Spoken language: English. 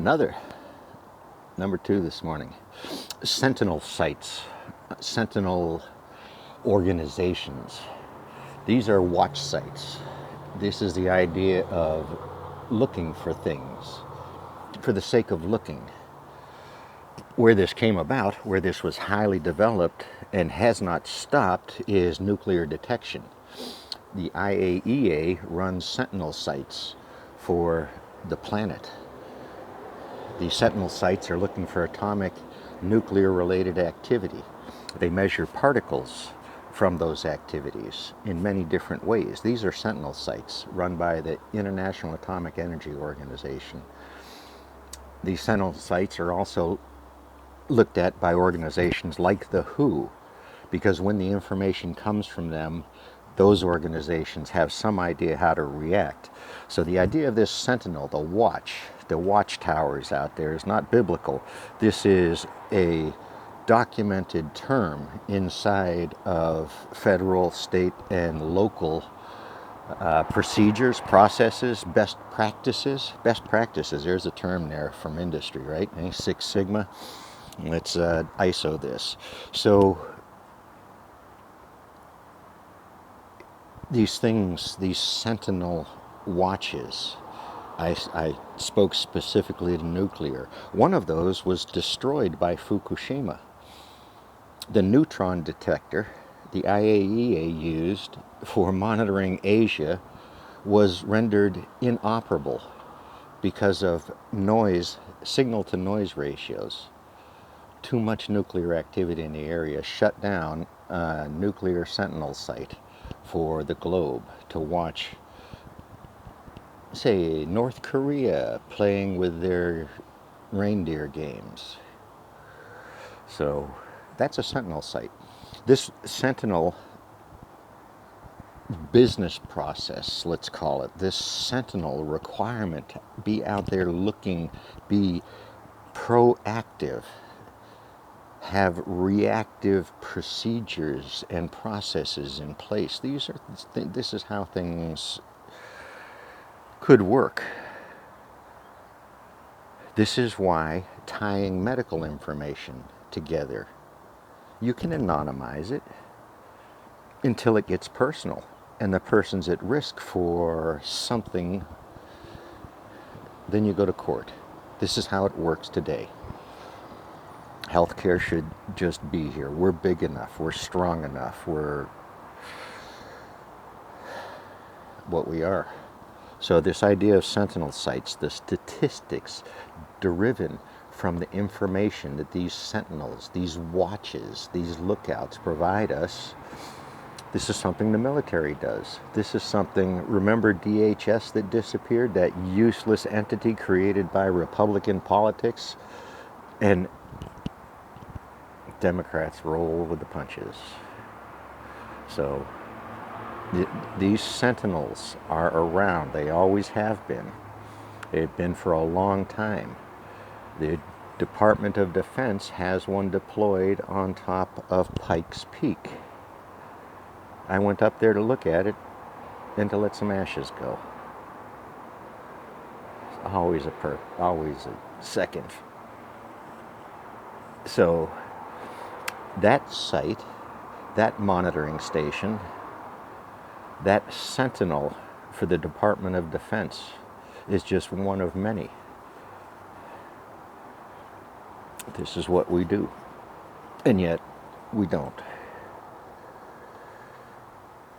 Another, number 2 this morning. Sentinel sites, Sentinel organizations. These are watch sites. This is the idea of looking for things for the sake of looking. Where this came about, where this was highly developed and has not stopped, is nuclear detection. The IAEA runs Sentinel sites for the planet. These Sentinel sites are looking for atomic nuclear-related activity. They measure particles from those activities in many different ways. These are Sentinel sites run by the International Atomic Energy Organization. These Sentinel sites are also looked at by organizations like the WHO, because when the information comes from them, those organizations have some idea how to react. So the idea of this Sentinel, the watchtowers out there, is not biblical. This is a documented term inside of federal, state, and local procedures, processes, best practices. Best practices, there's a term there from industry, right? Six Sigma. Let's ISO this. So these things, these Sentinel watches, I spoke specifically to nuclear. One of those was destroyed by Fukushima. The neutron detector the IAEA used for monitoring Asia was rendered inoperable because of noise, signal-to-noise ratios. Too much nuclear activity in the area shut down a nuclear Sentinel site for the globe to watch, say, North Korea playing with their reindeer games. So that's a Sentinel site. This Sentinel business process, let's call it, this Sentinel requirement to be out there looking, be proactive, have reactive procedures and processes in place. This is how things could work. This is why tying medical information together, you can anonymize it until it gets personal and the person's at risk for something, then you go to court. This is how it works today. Healthcare should just be here. We're big enough. We're strong enough. We're what we are. So this idea of Sentinel sites, the statistics derived from the information that these sentinels, these watches, these lookouts provide us, this is something the military does. This is something, remember DHS that disappeared, that useless entity created by Republican politics? And Democrats roll with the punches. So these sentinels are around. They always have been. They've been for a long time. The Department of Defense has one deployed on top of Pikes Peak. I went up there to look at it and to let some ashes go. Always a second. So that site, that monitoring station, that sentinel for the Department of Defense is just one of many. This is what we do. And yet, we don't.